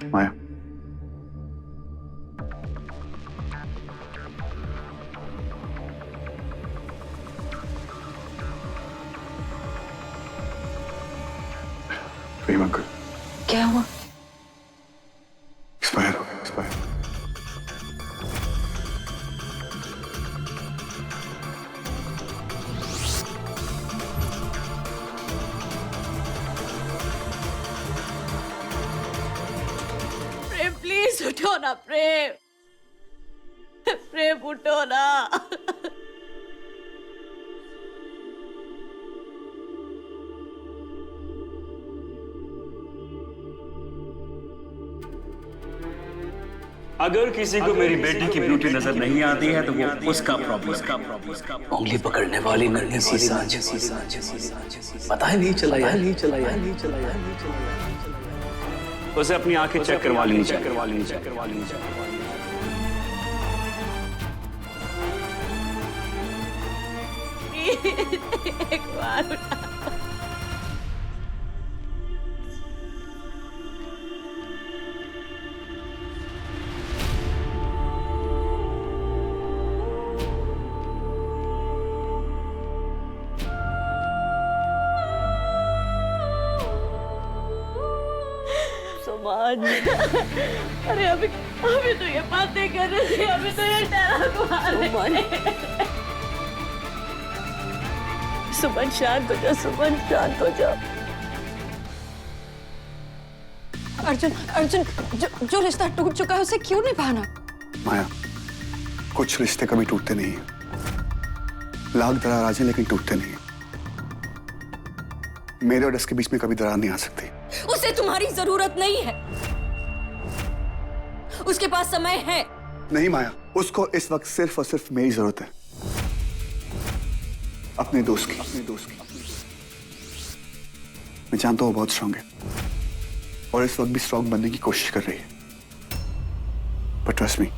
माया, प्रेम uncle क्या हुआ? Expire हो गया, एक्सपायर। प्रेम प्लीज उठो ना प्रेम। प्रेम उठो ना। अगर किसी को मेरी बेटी की ब्यूटी नजर नहीं आती है तो वो उसका प्रॉब्लम। उंगली पकड़ने वाली नन्ही सी सांझ, पता ही नहीं चला यार, नहीं चला यार, नहीं चला यार, नहीं चला यार। उसे अपनी आंखें चेक करवा लेनी चाहिए। एक बार उठा। सुमन, अरे अभी अभी तो ये बातें कर रही थी, अभी तो ये डायलॉग मार रही थी। सुमन शांत हो जाओ, सुमन शांत हो जाओ। अर्जुन, अर्जुन, जो रिश्ता टूट चुका है उसे क्यों निभाना? माया, कुछ रिश्ते कभी टूटते नहीं हैं। लाख दरार आ जाए लेकिन टूटते नहीं हैं। मेरे और इसके बीच में कभी दरार नहीं आ सकती। उसे तुम्हारी जरूरत नहीं है, उसके पास समय है। नहीं माया, उसको इस वक्त सिर्फ और सिर्फ मेरी जरूरत है, अपने दोस्त की। मैं जानता हूँ वो बहुत स्ट्रांग है और इस वक्त भी स्ट्रांग बनने की कोशिश कर रही है, पर ट्रस्ट मी,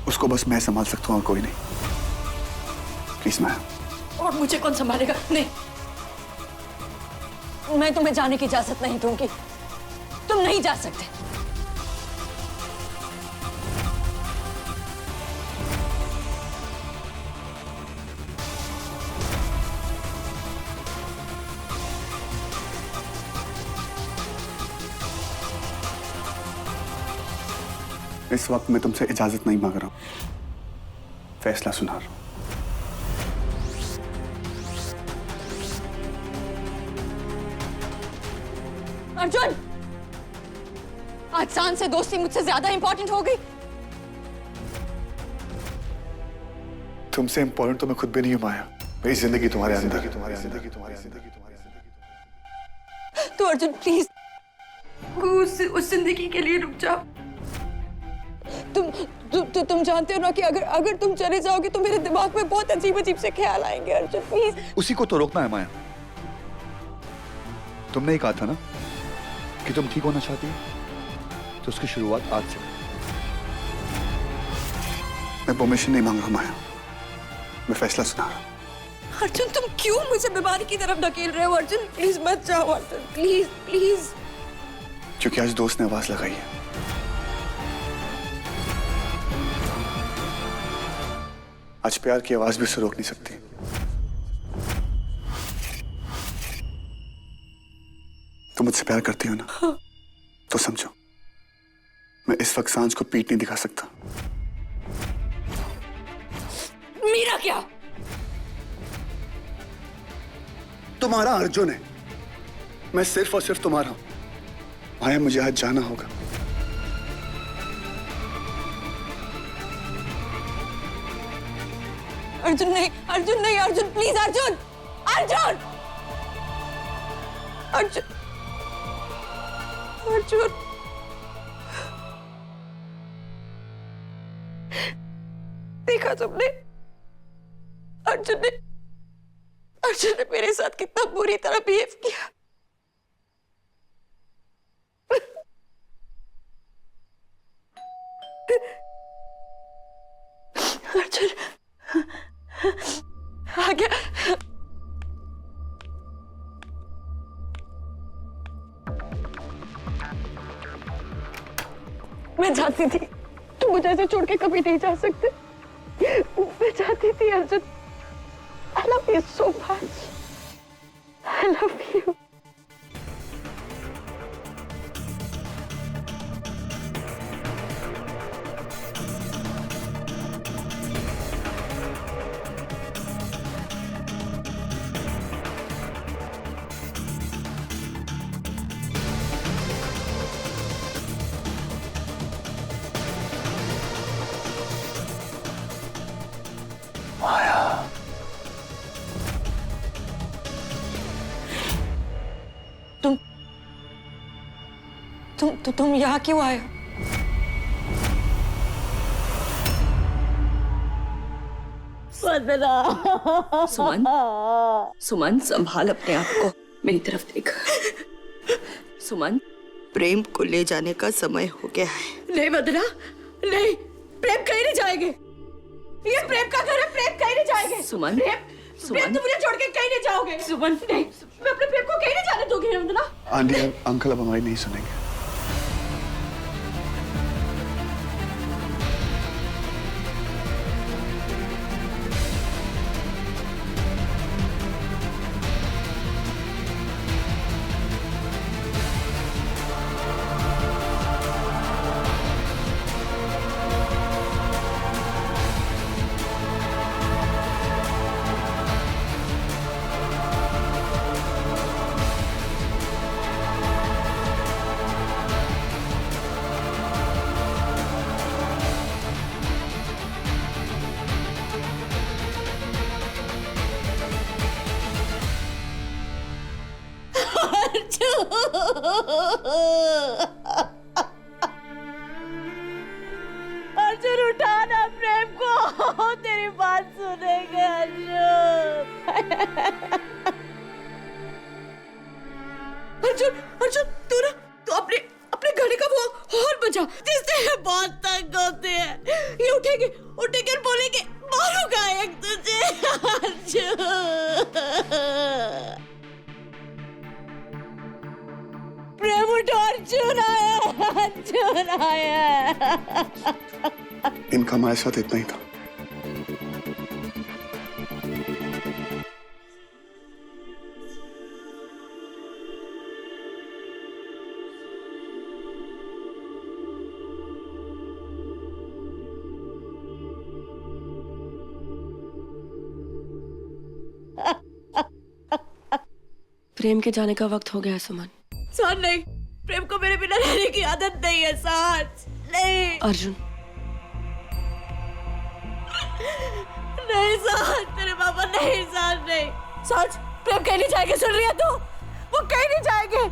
उसको बस मैं संभाल सकता हूँ और कोई नहीं। प्लीज माया। और मुझे कौन संभालेगा? नहीं, मैं तुम्हें जाने की इजाजत नहीं दूंगी। तुम नहीं जा सकते। इस वक्त मैं तुमसे इजाजत नहीं मांग रहा हूं, फैसला सुना रहा हूं। अर्जुन, आज सांझ से दोस्ती मुझसे ज्यादा इंपॉर्टेंट हो गई। तुमसे इंपॉर्टेंट तो मैं खुद भी नहीं हूं माया। मेरी जिंदगी तुम्हारे अंदर। तो अर्जुन प्लीज उस जिंदगी के लिए रुक जाओ। तुम जानते हो ना कि अगर तुम चले जाओगे तो मेरे दिमाग में बहुत अजीब अजीब से ख्याल आएंगे। अर्जुन प्लीज। उसी को तो रोकना है माया। तुमने ही कहा था ना कि तुम ठीक होना चाहती हो, तो उसकी शुरुआत आज से। मैं परमिशन नहीं मांग रहा माया, मैं फैसला सुना रहा हूं। अर्जुन तुम क्यों मुझे बीमारी की तरफ धकेल रहे हो? अर्जुन प्लीज मत जाओ। Arjun please please. क्योंकि आज दोस्त ने आवाज लगाई है। आज प्यार की आवाज भी उसे रोक नहीं सकती। तुम मुझसे प्यार करती हो ना? तो समझो, मैं इस वक्त सांझ को पीठ नहीं दिखा सकता। मेरा क्या? तुम्हारा अर्जुन है, मैं सिर्फ और सिर्फ तुम्हारा हूं। माया, मुझे आज जाना होगा। अर्जुन नहीं, अर्जुन नहीं, अर्जुन प्लीज। अर्जुन, अर्जुन, अर्जुन, अर्जुन। देखा तुमने? अर्जुन ने मेरे साथ कितना बुरी तरह बिहेव किया। अर्जुन आ गया। मैं चाहती थी तुम मुझे ऐसे छोड़ के कभी नहीं जा सकते। मैं चाहती थी Arjun. I love you so much. I love you. माया, तुम यहाँ क्यों आए हो? वंदना। सुमन, सुमन संभाल अपने आप को, मेरी तरफ देख। सुमन, प्रेम को ले जाने का समय हो गया है। नहीं वंदना, नहीं, प्रेम कहीं नहीं जाएंगे। ये प्रेम का घर है, प्रेम कहीं नहीं जाएंगे। सुमन, प्रेम तुम मुझे छोड़ के कहीं नहीं जाओगे। सुमन, नहीं, मैं अपने प्रेम को कहीं नहीं जाने दूंगी वंदना। आंटी अंकल अब हमारी नहीं सुनेंगे। अर्जुन उठाना प्रेम को, तेरी बात सुनेंगे अर्जुन। अर्जुन, अर्जुन, तू अपने गाने का वो हॉर्न बजा, जिससे बहुत तंग होते हैं। ये उठेंगे और बोलेंगे मारूंगा एक तुझे। अर्जुन, प्रेम उठो, अर्जुन आया, अर्जुन आया। इनका हमारे साथ इतना ही था। प्रेम के जाने का वक्त हो गया है सुमन। साथ नहीं, प्रेम को मेरे बिना रहने की आदत नहीं है। साथ नहीं, अर्जुन, नहीं साथ, तेरे पापा नहीं, साथ नहीं। साथ, प्रेम कहीं नहीं जाएंगे, सुन रही है तू? वो कहीं नहीं जाएंगे।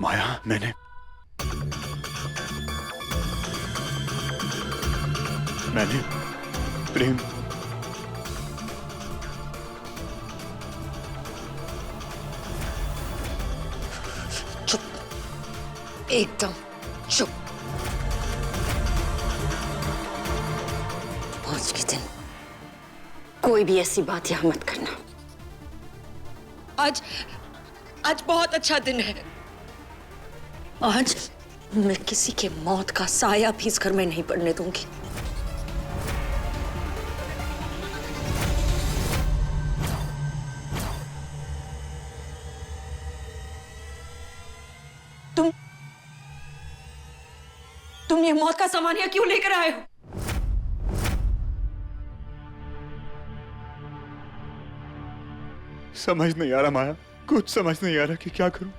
माया, मैंने प्रेम चुप, एकदम चुप। आज के दिन कोई भी ऐसी बात यहाँ मत करना। आज बहुत अच्छा दिन है। आज मैं किसी के मौत का साया भी इस घर में नहीं पड़ने दूंगी। तुम ये मौत का सामान यहाँ क्यों लेकर आए हो? समझ नहीं आ रहा माया, कुछ समझ नहीं आ रहा कि क्या करूं।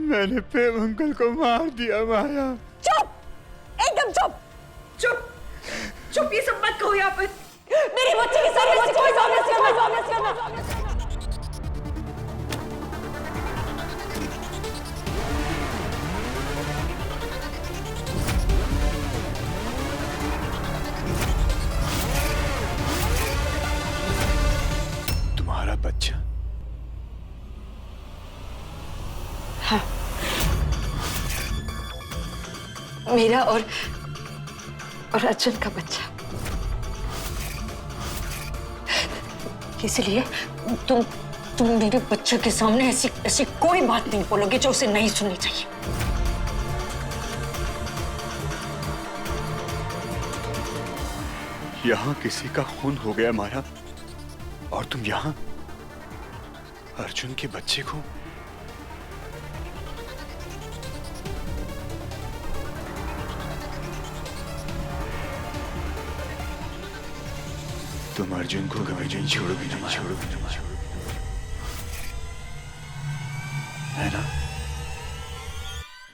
मैंने प्रेम अंकल को मार दिया माया। चुप, एकदम चुप। चुप, ये सब मत कहो यहाँ पर। मेरे बच्चे के सामने से कोई बात नहीं करना। तुम्हारा बच्चा? हाँ, मेरा और अर्जुन का बच्चा। इसलिए तुम मेरे बच्चे के सामने ऐसी कोई बात नहीं बोलोगे जो उसे नहीं सुननी चाहिए। यहाँ किसी का खून हो गया माया, और तुम यहाँ अर्जुन के बच्चे को? तुम अर्जुन को कभी नहीं छोड़ोगी, नहीं छोड़ोगी, नहीं छोड़ोगी, है ना?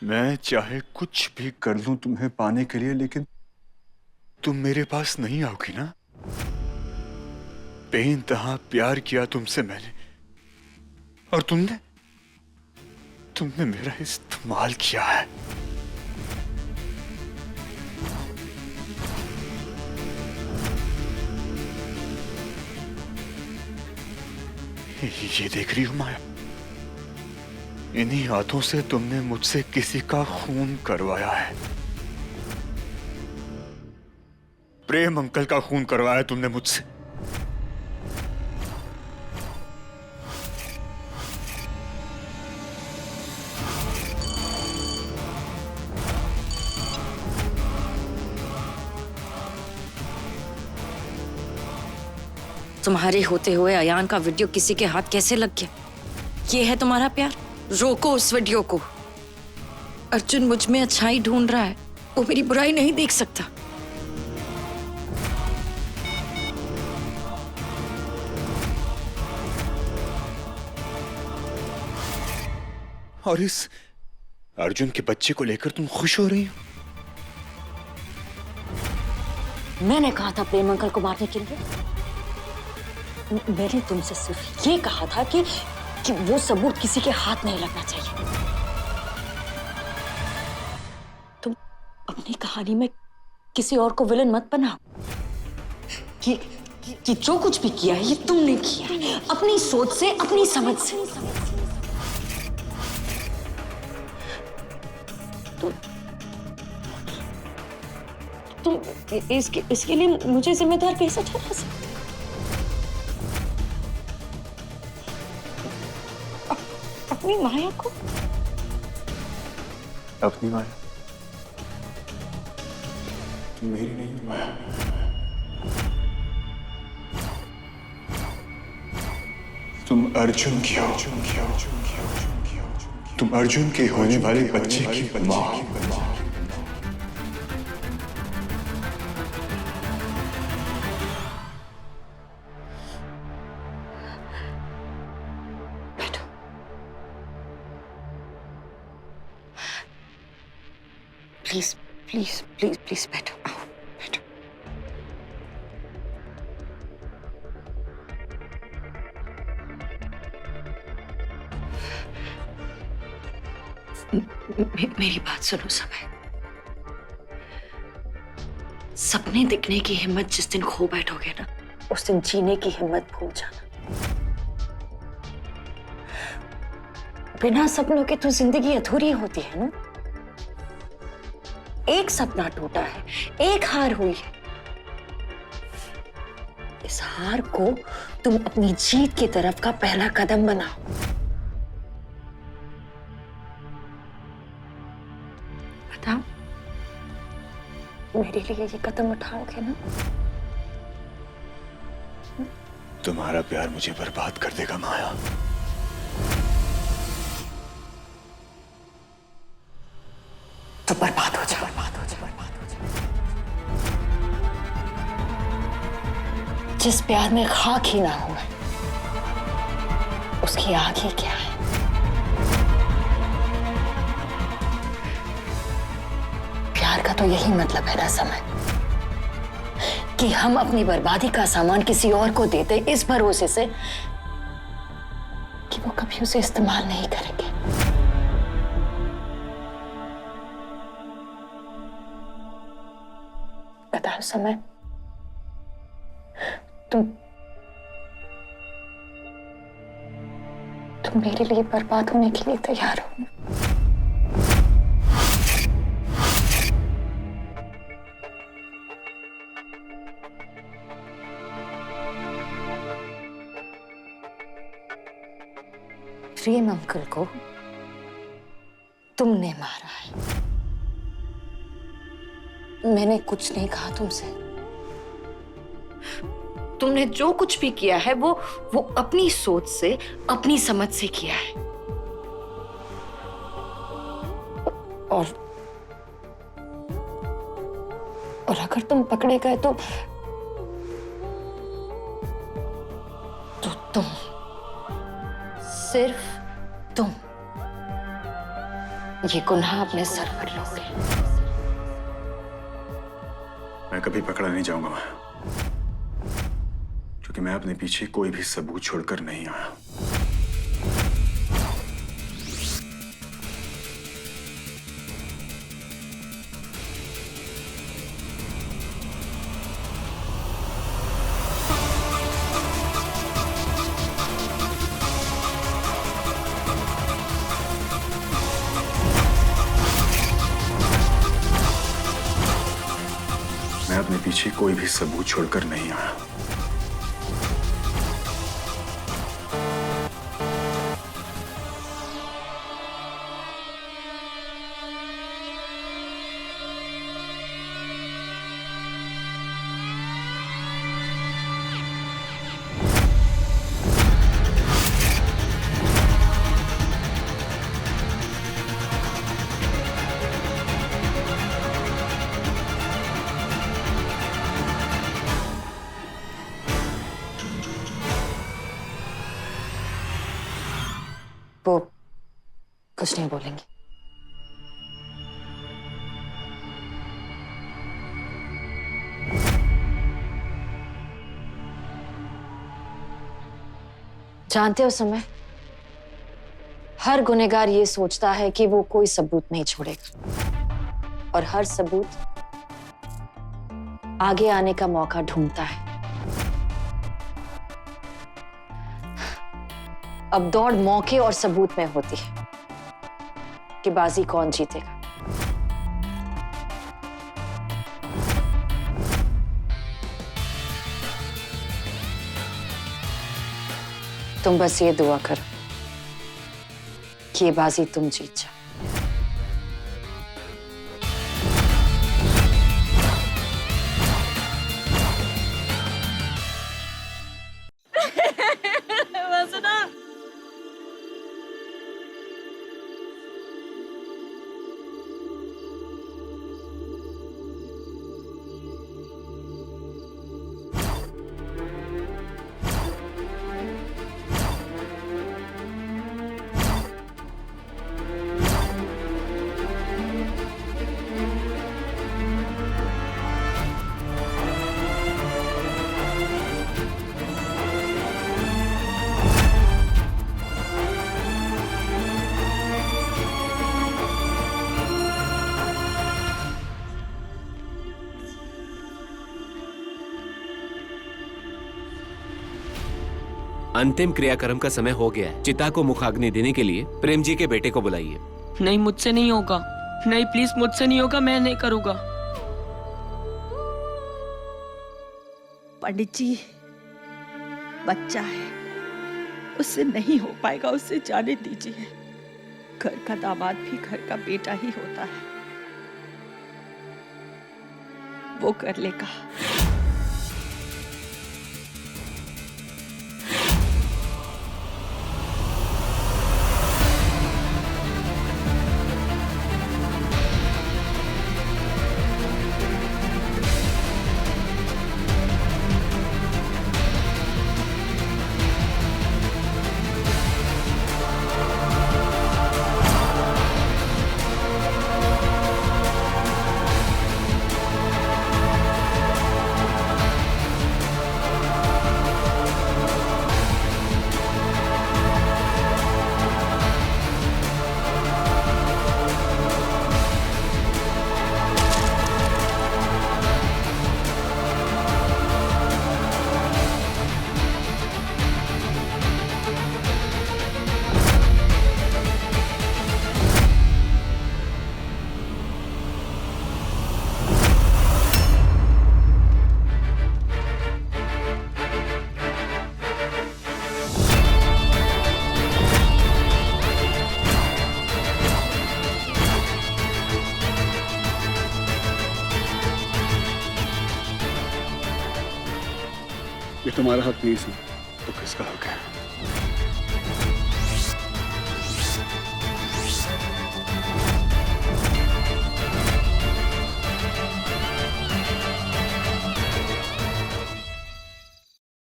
मैं चाहे कुछ भी कर लूं तुम्हें पाने के लिए, लेकिन तुम मेरे पास नहीं आओगी ना? बेइंतहा प्यार किया तुमसे मैंने, और तुमने मेरा इस्तेमाल किया है। ये देख रही हो माया, इन्हीं हाथों से तुमने मुझसे किसी का खून करवाया है। प्रेम अंकल का खून करवाया तुमने मुझसे। तुम्हारे होते हुए अयान का वीडियो किसी के हाथ कैसे लग गया? ये है तुम्हारा प्यार? रोको उस वीडियो को। अर्जुन मुझ में अच्छाई ढूंढ रहा है, वो मेरी बुराई नहीं देख सकता। और इस अर्जुन के बच्चे को लेकर तुम खुश हो रही हो? मैंने कहा था प्रेम अंकल को मारने के लिए? मैंने तुमसे सिर्फ ये कहा था कि वो सबूत किसी के हाथ नहीं लगना चाहिए। तुम अपनी कहानी में किसी और को विलन मत बनाओ। कि जो कुछ भी किया है ये तुमने किया है, अपनी सोच से, अपनी समझ से। तुम इसके लिए मुझे जिम्मेदार कैसे ठहरा सकते? अपनी माया को? अपनी माया? मेरी नहीं माया। तुम अर्जुन की हो। तुम अर्जुन के होने वाले बच्चे की मां। प्लीज प्लीज प्लीज प्लीज बैठो, आओ बैठो। मेरी बात सुनो समय। सपने दिखने की हिम्मत जिस दिन खो बैठोगे ना, उस दिन जीने की हिम्मत भूल जाना। बिना सपनों के तो जिंदगी अधूरी होती है ना। एक सपना टूटा है, एक हार हुई है। इस हार को तुम अपनी जीत की तरफ का पहला कदम बनाओ। बताओ, मेरे लिए ये कदम उठाओगे ना? तुम्हारा प्यार मुझे बर्बाद कर देगा माया। तो बर्बाद हो जाओ, बर्बाद हो जाओ, बर्बाद हो जाओ। जिस प्यार में खाक ही ना हो, उसकी आग ही क्या है? प्यार का तो यही मतलब है ना समय, कि हम अपनी बर्बादी का सामान किसी और को देते इस भरोसे से कि वो कभी उसे इस्तेमाल नहीं करेंगे। बताओ समय, तुम मेरे लिए बर्बाद होने के लिए तैयार हो? प्रेम अंकल को तुमने मारा है। मैंने कुछ नहीं कहा तुमसे। तुमने जो कुछ भी किया है वो अपनी सोच से, अपनी समझ से किया है। और अगर तुम पकड़े गए तो तुम, सिर्फ तुम ये गुनाह अपने सर पर लोगे। मैं कभी पकड़ा नहीं जाऊंगा, क्योंकि मैं अपने पीछे कोई भी सबूत छोड़कर नहीं आया। मैं अपने पीछे कोई भी सबूत छोड़कर नहीं आया। वो कुछ नहीं बोलेंगी। जानते हो समय, हर गुनहगार ये सोचता है कि वो कोई सबूत नहीं छोड़ेगा और हर सबूत आगे आने का मौका ढूंढता है। अब दौड़ मौके और सबूत में होती है कि बाजी कौन जीतेगा। तुम बस ये दुआ करो कि ये बाजी तुम जीत जाओ। अंतिम क्रियाक्रम का समय हो गया है। चिता को मुखाग्नि देने के लिए प्रेम जी के बेटे को बुलाइए। नहीं, मुझसे नहीं होगा। नहीं, प्लीज मुझसे नहीं होगा, मैं नहीं करूंगा। पंडित जी, बच्चा है, उससे नहीं हो पाएगा, उससे जाने दीजिए। घर का दामाद भी घर का बेटा ही होता है, वो कर लेगा। ये तुम्हारा हक नहीं सुन तो किसका हक है?